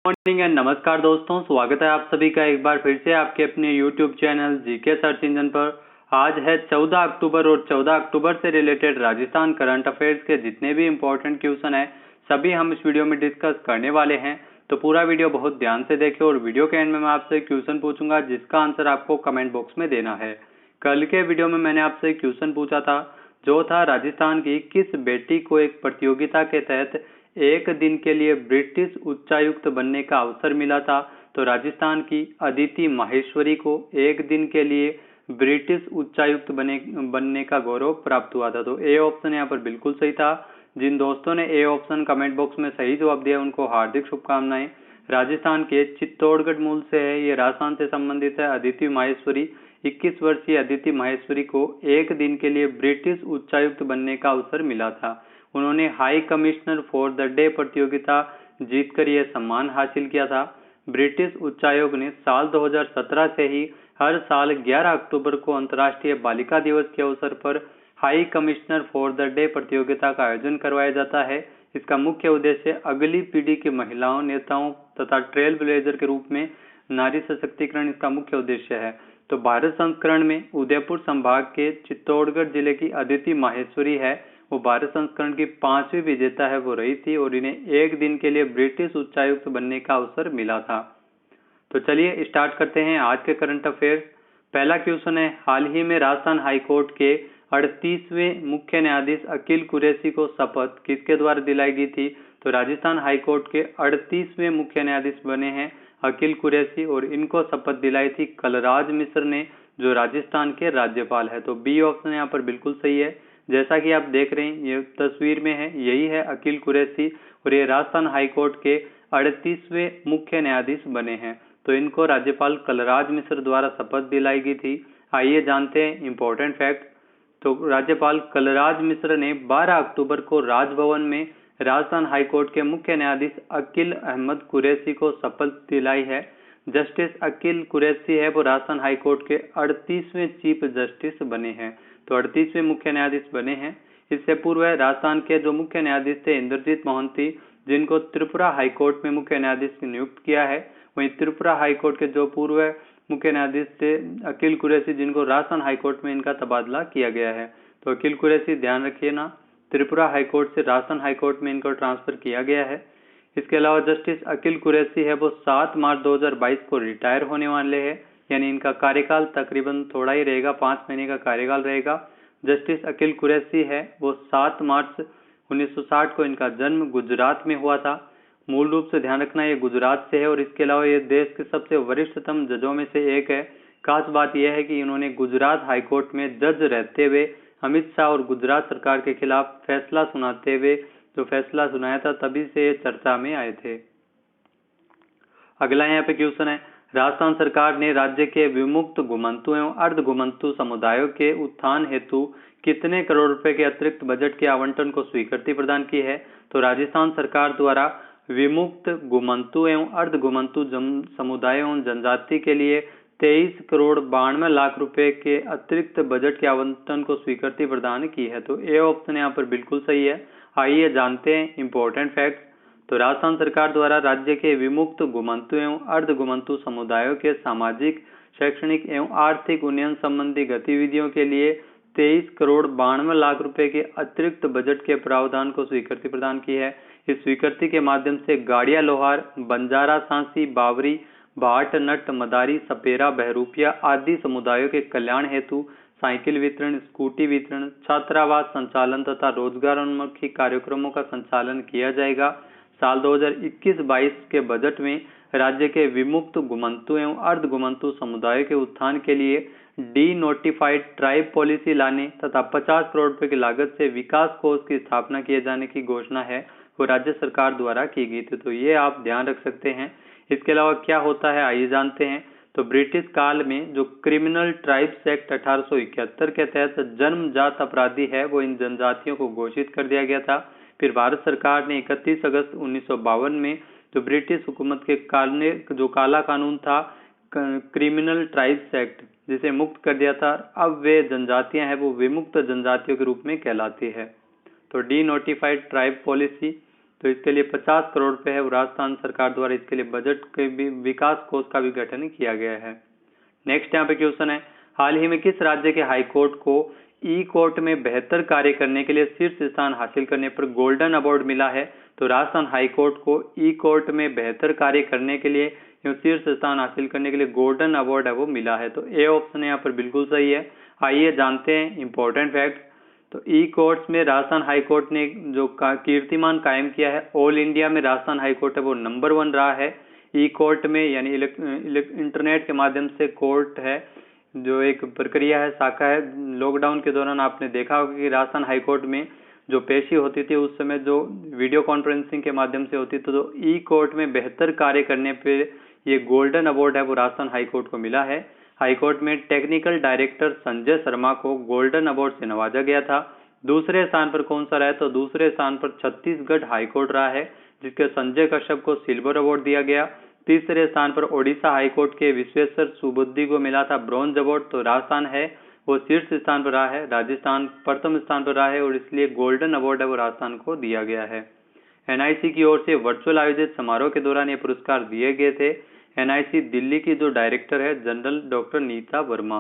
Morning and नमस्कार दोस्तों, स्वागत है आप सभी का एक बार फिर से आपके अपने YouTube channel GK search engine पर। आज है 14 अक्टूबर और 14 अक्टूबर से रिलेटेड राजस्थान करंट अफेयर्स के जितने भी इम्पोर्टेंट क्वेश्चन है सभी हम इस वीडियो में डिस्कस करने वाले हैं। तो पूरा वीडियो बहुत ध्यान से देखें और वीडियो के एंड में मैं आपसे क्वेश्चन पूछूंगा जिसका आंसर आपको कमेंट बॉक्स में देना है। कल के वीडियो में मैंने आपसे क्वेश्चन पूछा था जो था राजस्थान की किस बेटी को एक प्रतियोगिता के तहत एक दिन के लिए ब्रिटिश उच्चायुक्त बनने का अवसर मिला था। तो राजस्थान की अदिति माहेश्वरी को एक दिन के लिए ब्रिटिश उच्चायुक्त बनने का गौरव प्राप्त हुआ था। तो ए ऑप्शन यहाँ पर बिल्कुल सही था। जिन दोस्तों ने ए ऑप्शन कमेंट बॉक्स में सही जवाब दिया उनको हार्दिक शुभकामनाएं। राजस्थान के चित्तौड़गढ़ मूल से है, ये राजस्थान से संबंधित है। अदिति माहेश्वरी 21 वर्षीय अदिति माहेश्वरी को एक दिन के लिए ब्रिटिश उच्चायुक्त बनने का अवसर मिला था। उन्होंने high commissioner for the day प्रतियोगिता जीतकर यह सम्मान हासिल किया था। ब्रिटिश उच्चायोग ने साल 2017 से ही हर साल 11 अक्टूबर को अंतर्राष्ट्रीय बालिका दिवस के अवसर पर high commissioner for the day प्रतियोगिता का आयोजन करवाया जाता है। इसका मुख्य उद्देश्य अगली पीढ़ी की महिलाओं, नेताओं तथा ट्रेल ब्लेजर के रूप में नारी सशक्तिकरण इसका मुख्य उद्देश्य है। तो भारत संस्करण में उदयपुर संभाग के चित्तौड़गढ़ जिले की अदिति माहेश्वरी है, वो भारत संस्करण की 5वीं विजेता है वो रही थी और इन्हें एक दिन के लिए ब्रिटिश उच्चायुक्त बनने का अवसर मिला था। तो चलिए स्टार्ट करते हैं आज के करंट अफेयर्स। पहला क्वेश्चन है, हाल ही में राजस्थान हाईकोर्ट के 38वें मुख्य न्यायाधीश अकील कुरैशी को शपथ किसके द्वारा दिलाई गई थी? तो राजस्थान हाईकोर्ट के 38वें मुख्य न्यायाधीश बने हैं अकील कुरैशी और इनको शपथ दिलाई थी कलराज मिश्र ने, जो राजस्थान के राज्यपाल है। तो बी ऑप्शन यहाँ पर बिल्कुल सही है। जैसा कि आप देख रहे हैं ये तस्वीर में है, यही है अकील कुरैशी और ये राजस्थान हाईकोर्ट के 38वें मुख्य न्यायाधीश बने हैं। तो इनको राज्यपाल कलराज मिश्र द्वारा शपथ दिलाई गई थी। आइए जानते हैं इंपॉर्टेंट फैक्ट। तो राज्यपाल कलराज मिश्र ने 12 अक्टूबर को राजभवन में राजस्थान हाईकोर्ट के मुख्य न्यायाधीश अकील अहमद कुरैशी को शपथ दिलाई है। जस्टिस अकील कुरैशी है वो राजस्थान हाईकोर्ट के 38वें चीफ जस्टिस बने हैं। तो 38वें मुख्य न्यायाधीश बने हैं। इससे पूर्व राजस्थान के जो मुख्य न्यायाधीश थे इंद्रजीत मोहंती, जिनको त्रिपुरा हाईकोर्ट में मुख्य न्यायाधीश नियुक्त किया है। वहीं त्रिपुरा हाईकोर्ट के जो पूर्व मुख्य न्यायाधीश थे अकील कुरैशी, जिनको राजस्थान हाईकोर्ट में इनका तबादला किया गया है। तो अकील कुरैशी ध्यान रखिए ना, त्रिपुरा हाईकोर्ट से राजस्थान हाईकोर्ट में इनको ट्रांसफर किया गया है। इसके अलावा जस्टिस अकील कुरैशी है वो 7 मार्च 2022 को रिटायर होने वाले हैं, यानी इनका कार्यकाल तकरीबन थोड़ा ही रहेगा, 5 महीने का कार्यकाल रहेगा। जस्टिस अकील कुरैशी है वो 7 मार्च 1960 को इनका जन्म गुजरात में हुआ था। मूल रूप से ध्यान रखना ये गुजरात से है और इसके अलावा ये देश के सबसे वरिष्ठतम जजों में से एक है। खास बात यह है कि इन्होंने गुजरात हाईकोर्ट में जज रहते हुए अमित शाह और गुजरात सरकार के खिलाफ फैसला सुनाते हुए जो फैसला सुनाया था तभी से ये चर्चा में आए थे। अगला यहाँ पे क्वेश्चन है, राजस्थान सरकार ने राज्य के विमुक्त घुमंतु एवं अर्ध घुमंतु समुदायों के उत्थान हेतु कितने करोड़ रुपए के अतिरिक्त बजट के आवंटन को स्वीकृति प्रदान की है? तो राजस्थान सरकार द्वारा विमुक्त घुमंतु एवं अर्ध घुमंतु समुदायों एवं जनजाति के लिए 23 करोड़ 92 लाख रुपए के अतिरिक्त बजट के आवंटन को स्वीकृति प्रदान की है। तो ए ऑप्शन यहाँ पर बिल्कुल सही है। आइए जानते हैं इंपॉर्टेंट फैक्ट। तो राजस्थान सरकार द्वारा राज्य के विमुक्त घुमंतु एवं अर्ध घुमंतु समुदायों के सामाजिक, शैक्षणिक एवं आर्थिक उन्नयन संबंधी गतिविधियों के लिए 23 करोड़ 92 लाख रुपए के अतिरिक्त बजट के प्रावधान को स्वीकृति प्रदान की है। इस स्वीकृति के माध्यम से गाड़िया लोहार, बंजारा, सांसी, बावरी, भाट, नट, मदारी, सपेरा, बहरूपिया आदि समुदायों के कल्याण हेतु साइकिल वितरण, स्कूटी वितरण, छात्रावास संचालन तथा रोजगारोन्मुखी कार्यक्रमों का संचालन किया जाएगा। साल 2021-22 के बजट में राज्य के विमुक्त घुमंतु एवं अर्ध घुमंतु समुदायों के उत्थान के लिए डी नोटिफाइड ट्राइब पॉलिसी लाने तथा 50 करोड़ रुपए की लागत से विकास कोष की स्थापना किए जाने की घोषणा है वो राज्य सरकार द्वारा की गई थी। तो ये आप ध्यान रख सकते हैं। इसके अलावा क्या होता है आइए जानते हैं। तो ब्रिटिश काल में जो क्रिमिनल ट्राइब्स एक्ट 1871 के तहत जन्मजात अपराधी है वो इन जनजातियों को घोषित कर दिया गया था। फिर भारत सरकार ने 31 अगस्त 1952 में जो ब्रिटिश हुकूमत के जो काला कानून था क्रिमिनल ट्राइब्स एक्ट, जिसे मुक्त कर दिया था। अब वे जनजातियां हैं वो विमुक्त जनजातियों के रूप में कहलाती है। तो डी नोटिफाइड ट्राइब पॉलिसी तो इसके लिए 50 करोड़ रुपए है वो राजस्थान सरकार द्वारा इसके लिए बजट के भी विकास कोष का भी गठन किया गया है। नेक्स्ट यहाँ पे क्वेश्चन है, हाल ही में किस राज्य के हाईकोर्ट को ई कोर्ट में बेहतर कार्य करने के लिए शीर्ष स्थान हासिल करने पर गोल्डन अवार्ड मिला है? तो राजस्थान हाईकोर्ट को ई कोर्ट में बेहतर कार्य करने के लिए शीर्ष स्थान हासिल करने के लिए गोल्डन अवार्ड है वो मिला है। तो ए ऑप्शन यहाँ पर बिल्कुल सही है। आइए जानते हैं इंपॉर्टेंट फैक्ट। तो ई कोर्ट्स में राजस्थान हाईकोर्ट ने जो कीर्तिमान कायम किया है, ऑल इंडिया में राजस्थान हाईकोर्ट है वो नंबर 1 रहा है ई कोर्ट में, यानी इंटरनेट के माध्यम से कोर्ट है जो एक प्रक्रिया है, शाखा है। लॉकडाउन के दौरान आपने देखा होगा कि राजस्थान हाईकोर्ट में जो पेशी होती थी उस समय जो वीडियो कॉन्फ्रेंसिंग के माध्यम से होती थी, तो ई कोर्ट में बेहतर कार्य करने पे ये गोल्डन अवार्ड है वो राजस्थान हाईकोर्ट को मिला है। हाईकोर्ट में टेक्निकल डायरेक्टर संजय शर्मा को गोल्डन अवार्ड से नवाजा गया था। दूसरे स्थान पर कौन सा रहा है? तो दूसरे स्थान पर छत्तीसगढ़ हाईकोर्ट रहा है जिसके संजय कश्यप को सिल्वर अवार्ड दिया गया। तीसरे स्थान पर ओडिशा हाईकोर्ट के विश्वेश्वर सुबुद्धि को मिला था ब्रॉन्ज अवार्ड। तो राजस्थान है वो शीर्ष स्थान पर रहा है, राजस्थान प्रथम स्थान पर रहा है और इसलिए गोल्डन अवार्ड है वो राजस्थान को दिया गया है। एनआईसी की ओर से वर्चुअल आयोजित समारोह के दौरान ये पुरस्कार दिए गए थे। एनआईसी दिल्ली की जो डायरेक्टर है general doctor Neeta Verma.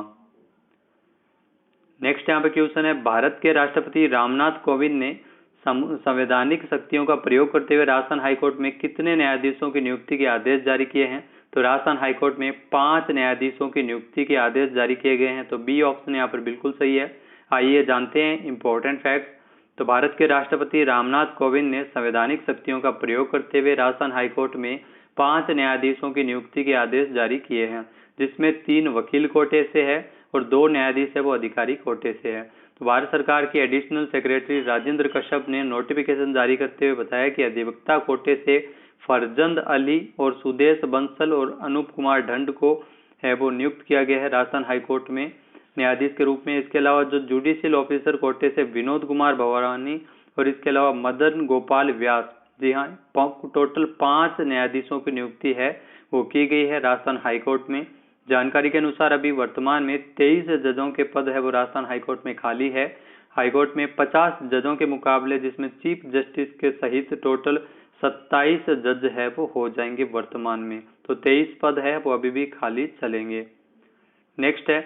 Next यहाँ पे क्वेश्चन है, भारत के राष्ट्रपति रामनाथ कोविंद ने संवैधानिक शक्तियों का प्रयोग करते हुए राजस्थान हाईकोर्ट में कितने न्यायाधीशों की नियुक्ति के आदेश जारी किए हैं? तो राजस्थान हाईकोर्ट में 5 न्यायाधीशों की नियुक्ति के आदेश जारी किए गए हैं। तो बी ऑप्शन यहाँ पर बिल्कुल सही है। आइए जानते हैं इंपॉर्टेंट फैक्ट। तो भारत के राष्ट्रपति रामनाथ कोविंद ने संवैधानिक शक्तियों का प्रयोग करते हुए राजस्थान हाईकोर्ट में 5 न्यायाधीशों की नियुक्ति के आदेश जारी किए हैं, जिसमें 3 वकील कोटे से है और 2 न्यायाधीश है वो अधिकारी कोटे से है। तो भारत सरकार के एडिशनल सेक्रेटरी राजेंद्र कश्यप ने नोटिफिकेशन जारी करते हुए बताया कि अधिवक्ता कोटे से फरजंद अली और सुदेश बंसल और अनूप कुमार ढंड को है वो नियुक्त किया गया है राजस्थान हाईकोर्ट में न्यायाधीश के रूप में। इसके अलावा जो जुडिशियल ऑफिसर कोटे से विनोद कुमार भवानी और इसके अलावा मदन गोपाल व्यास, जी हाँ, टोटल 5 न्यायाधीशों की नियुक्ति है वो की गई है राजस्थान हाईकोर्ट में। जानकारी के अनुसार अभी वर्तमान में 23 जजों के पद है वो राजस्थान हाईकोर्ट में खाली है। हाईकोर्ट में 50 जजों के मुकाबले जिसमें चीफ जस्टिस के सहित टोटल 27 जज है वो हो जाएंगे वर्तमान में। तो 23 पद है वो अभी भी खाली चलेंगे। नेक्स्ट है,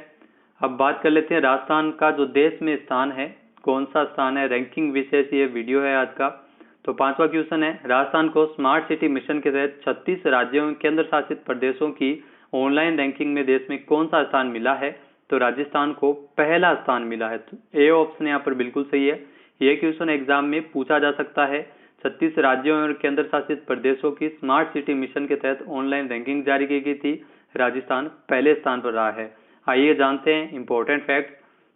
अब बात कर लेते हैं राजस्थान का जो देश में स्थान है, कौन सा स्थान है, रैंकिंग विशेष ये वीडियो है आज का। तो 5वां क्वेश्चन है, राजस्थान को स्मार्ट सिटी मिशन के तहत 36 राज्यों एवं केंद्र शासित प्रदेशों की ऑनलाइन रैंकिंग में देश में कौन सा स्थान मिला है? तो राजस्थान को पहला स्थान मिला है। तो ए ऑप्शन यहाँ पर बिल्कुल सही है। ये क्वेश्चन एग्जाम में पूछा जा सकता है। 36 राज्यों और केंद्र शासित प्रदेशों की स्मार्ट सिटी मिशन के तहत ऑनलाइन रैंकिंग जारी की गई थी, राजस्थान पहले स्थान पर रहा है। आइए जानते हैं इंपॉर्टेंट फैक्ट।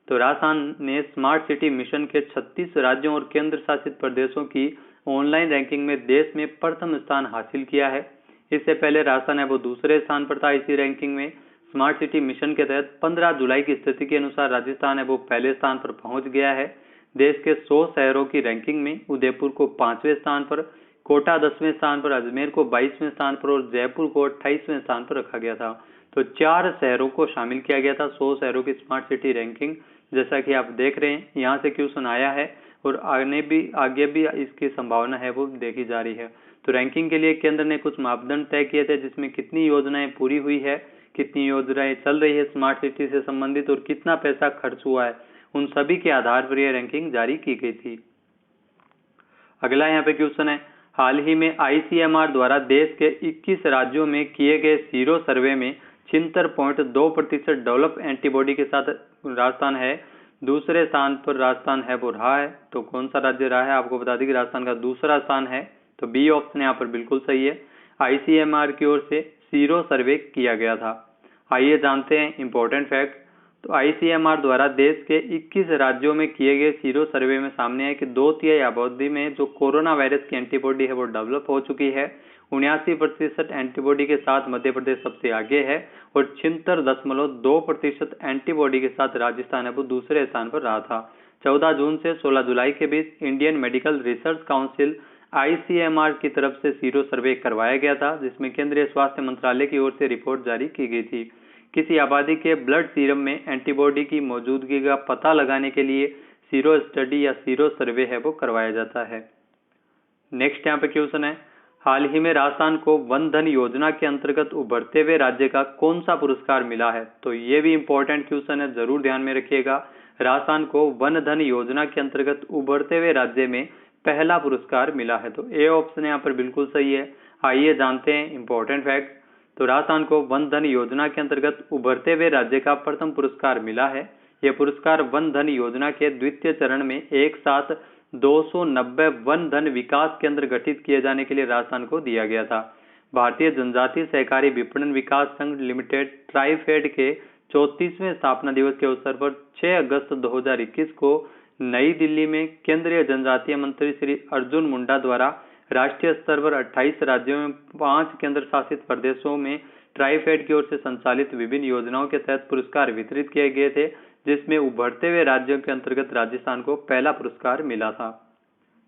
तो राजस्थान ने स्मार्ट सिटी मिशन के 36 राज्यों और केंद्र शासित प्रदेशों की ऑनलाइन रैंकिंग में देश में प्रथम स्थान हासिल किया है। इससे पहले राजस्थान है वो दूसरे स्थान पर था इसी रैंकिंग में। स्मार्ट सिटी मिशन के तहत 15 जुलाई की स्थिति के अनुसार राजस्थान है वो पहले स्थान पर पहुंच गया है। देश के 100 शहरों की रैंकिंग में उदयपुर को 5वें स्थान पर, कोटा 10वें स्थान पर, अजमेर को 22वें स्थान पर और जयपुर को 28वें स्थान पर रखा गया था। तो 4 शहरों को शामिल किया गया था 100 शहरों की स्मार्ट सिटी रैंकिंग। जैसा कि आप देख रहे हैं यहाँ से क्वेश्चन आया है और आगे भी इसकी संभावना है वो देखी जा रही है। तो रैंकिंग के लिए केंद्र ने कुछ मापदंड तय किए थे जिसमें कितनी योजनाएं पूरी हुई है, कितनी योजनाएं चल रही है स्मार्ट सिटी से संबंधित और कितना पैसा खर्च हुआ है, उन सभी के आधार पर यह रैंकिंग जारी की गई थी। अगला यहाँ पे क्वेश्चन है, हाल ही में आईसीएमआर द्वारा देश के 21 राज्यों में किए गए सीरो सर्वे में 76.2% डेवलप एंटीबॉडी के साथ राजस्थान है दूसरे स्थान पर राजस्थान है वो रहा है। तो कौन सा राज्य रहा है आपको बता दें कि राजस्थान का दूसरा स्थान है। तो बी ऑप्शन यहाँ पर बिल्कुल सही है। आईसीएमआर की ओर से सीरो सर्वे किया गया था। आइए जानते हैं इंपॉर्टेंट फैक्ट। तो आईसीएमआर द्वारा देश के 21 राज्यों में किए गए सीरो सर्वे में सामने है कि 2/3 आबादी में जो कोरोना वायरस की एंटीबॉडी है वो डेवलप हो चुकी है। 79% एंटीबॉडी के साथ मध्य प्रदेश सबसे आगे है और 76.2% एंटीबॉडी के साथ राजस्थान है वो दूसरे स्थान पर रहा था। 14 जून से 16 जुलाई के बीच Indian Medical Research Council ICMR की तरफ से सीरो सर्वे करवाया गया था, जिसमें केंद्रीय स्वास्थ्य मंत्रालय की ओर से रिपोर्ट जारी की गई थी। किसी आबादी के ब्लड सीरम में एंटीबॉडी की मौजूदगी का पता लगाने के लिए सीरो स्टडी या सीरो सर्वे है वो करवाया जाता है। नेक्स्ट यहाँ पे क्वेश्चन है, हाल ही में राजस्थान को वन धन योजना के अंतर्गत उभरते हुए राज्य का कौन सा पुरस्कार मिला है? तो ये भी इंपॉर्टेंट क्वेश्चन है, जरूर ध्यान में रखिएगा। राजस्थान को वन धन योजना के अंतर्गत उभरते हुए राज्य में पहला पुरस्कार मिला है, तो ए ऑप्शन यहाँ पर बिल्कुल सही है। आइए जानते हैं इंपॉर्टेंट फैक्ट। तो राजस्थान को वन धन योजना के अंतर्गत उभरते हुए राज्य का प्रथम पुरस्कार मिला है। यह पुरस्कार वन धन योजना के द्वितीय चरण में एक साथ 290 वन धन विकास केंद्र गठित किए जाने के लिए राजस्थान को दिया गया था। भारतीय जनजातीय सहकारी विपणन विकास संघ लिमिटेड ट्राइफेड के 34वें स्थापना दिवस के अवसर पर 6 अगस्त 2021 को नई दिल्ली में केंद्रीय जनजातीय मंत्री श्री अर्जुन मुंडा द्वारा राष्ट्रीय स्तर पर 28 राज्यों में 5 केंद्र शासित प्रदेशों में ट्राइफेड की ओर से संचालित विभिन्न योजनाओं के तहत पुरस्कार वितरित किए गए थे, जिसमें उभरते हुए राज्यों के अंतर्गत राजस्थान को पहला पुरस्कार मिला था।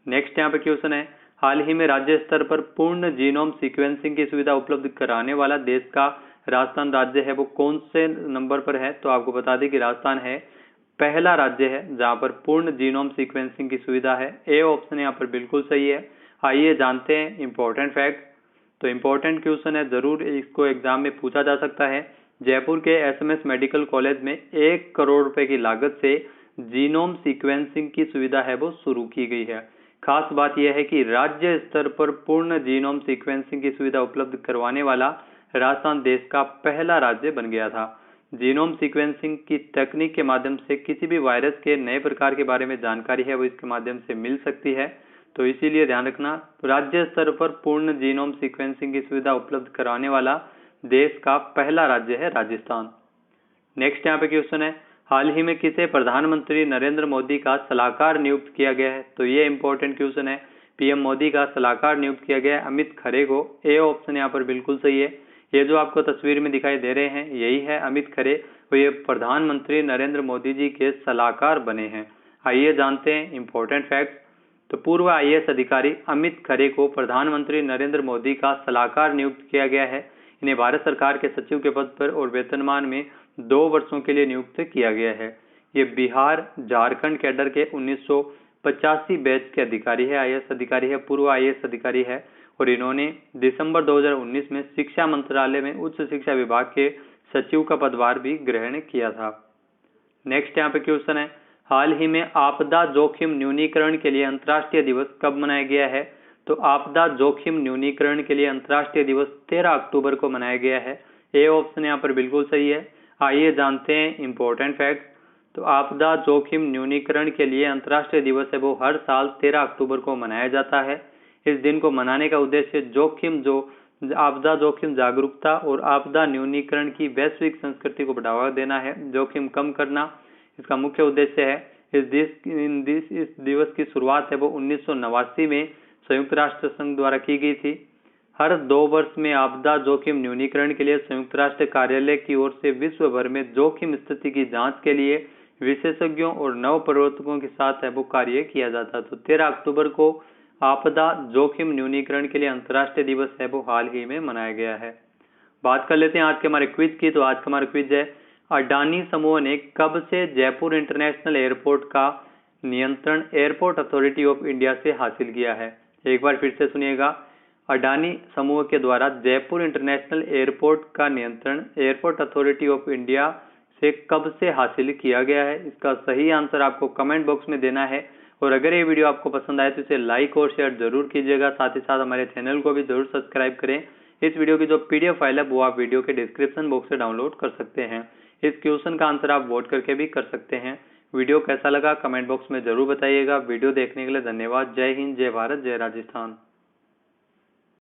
नेक्स्ट यहाँ पे क्वेश्चन है, हाल ही में राज्य स्तर पर पूर्ण जीनोम सीक्वेंसिंग की सुविधा उपलब्ध कराने वाला देश का राजस्थान राज्य है, वो कौन से नंबर पर है? तो आपको बता दें कि राजस्थान है पहला राज्य है जहां पर पूर्ण जीनोम सीक्वेंसिंग की सुविधा है। ए ऑप्शन यहाँ पर बिल्कुल सही है। आइए जानते हैं इंपॉर्टेंट फैक्ट। तो इंपॉर्टेंट क्वेश्चन है, जरूर इसको एग्जाम में पूछा जा सकता है। जयपुर के एसएमएस मेडिकल कॉलेज में 1 करोड़ रुपए की लागत से जीनोम सीक्वेंसिंग की सुविधा है वो शुरू की गई है। खास बात यह है कि राज्य स्तर पर पूर्ण जीनोम सीक्वेंसिंग की सुविधा उपलब्ध करवाने वाला राजस्थान देश का पहला राज्य बन गया था। जीनोम सीक्वेंसिंग की तकनीक के माध्यम से किसी भी वायरस के नए प्रकार के बारे में जानकारी है वो इसके माध्यम से मिल सकती है, तो इसीलिए ध्यान रखना, राज्य स्तर पर पूर्ण जीनोम सीक्वेंसिंग की सुविधा उपलब्ध कराने वाला देश का पहला राज्य है राजस्थान। नेक्स्ट यहाँ पे क्वेश्चन है, हाल ही में किसे प्रधानमंत्री नरेंद्र मोदी का सलाहकार नियुक्त किया गया है? तो ये इंपॉर्टेंट क्वेश्चन है। पीएम मोदी का सलाहकार नियुक्त किया गया है अमित खरे को। ए ऑप्शन यहाँ पर बिल्कुल सही है। ये जो आपको तस्वीर में दिखाई दे रहे हैं यही है अमित खरे, वो ये प्रधानमंत्री नरेंद्र मोदी जी के सलाहकार बने हैं। आइए जानते हैं इंपॉर्टेंट फैक्ट। तो पूर्व आईएएस अधिकारी अमित खरे को प्रधानमंत्री नरेंद्र मोदी का सलाहकार नियुक्त किया गया है। इन्हें भारत सरकार के सचिव के पद पर और वेतनमान में 2 वर्षों के लिए नियुक्त किया गया है। ये बिहार झारखंड कैडर के 1985 बैच के अधिकारी है, आईएएस अधिकारी है, पूर्व आईएएस अधिकारी है, और इन्होंने दिसंबर 2019 में शिक्षा मंत्रालय में उच्च शिक्षा विभाग के सचिव का पदभार भी ग्रहण किया था। नेक्स्ट यहाँ पे क्वेश्चन है, हाल ही में आपदा जोखिम न्यूनीकरण के लिए अंतर्राष्ट्रीय दिवस कब मनाया गया है? तो आपदा जोखिम न्यूनीकरण के लिए अंतर्राष्ट्रीय दिवस 13 अक्टूबर को मनाया गया है। ए ऑप्शन यहाँ पर बिल्कुल सही है। आइए जानते हैं इंपॉर्टेंट फैक्ट। तो आपदा जोखिम न्यूनीकरण के लिए अंतर्राष्ट्रीय दिवस है वो हर साल 13 अक्टूबर को मनाया जाता है। इस दिन को मनाने का उद्देश्य आपदा जोखिम जागरूकता और आपदा न्यूनीकरण की वैश्विक संस्कृति को बढ़ावा देना है, जोखिम कम करना इसका मुख्य उद्देश्य है। इस दिवस की शुरुआत है वो 1989 में संयुक्त राष्ट्र संघ द्वारा की गई थी। हर 2 वर्ष में आपदा जोखिम न्यूनीकरण के लिए संयुक्त राष्ट्र कार्यालय की ओर से विश्व भर में जोखिम स्थिति की जांच के लिए विशेषज्ञों और नव प्रवर्तकों के साथ है वो कार्य किया जाता है। तो 13 अक्टूबर को आपदा जोखिम न्यूनीकरण के लिए अंतर्राष्ट्रीय दिवस है वो हाल ही में मनाया गया है। बात कर लेते हैं आज के हमारे क्विज की। तो आज का हमारा क्विज है, अडानी समूह ने कब से जयपुर इंटरनेशनल एयरपोर्ट का नियंत्रण एयरपोर्ट अथॉरिटी ऑफ इंडिया से हासिल किया है? एक बार फिर से सुनिएगा, अडानी समूह के द्वारा जयपुर इंटरनेशनल एयरपोर्ट का नियंत्रण एयरपोर्ट अथॉरिटी ऑफ इंडिया से कब से हासिल किया गया है? इसका सही आंसर आपको कमेंट बॉक्स में देना है। और अगर ये वीडियो आपको पसंद आए तो इसे लाइक और शेयर जरूर कीजिएगा, साथ ही साथ हमारे चैनल को भी जरूर सब्सक्राइब करें। इस वीडियो की जो पीडीएफ फाइल है वो आप वीडियो के डिस्क्रिप्शन बॉक्स से डाउनलोड कर सकते हैं। इस क्वेश्चन का आंसर आप वोट करके भी कर सकते हैं। वीडियो कैसा लगा कमेंट बॉक्स में जरूर बताइएगा। वीडियो देखने के लिए धन्यवाद। जय हिंद, जय भारत, जय राजस्थान।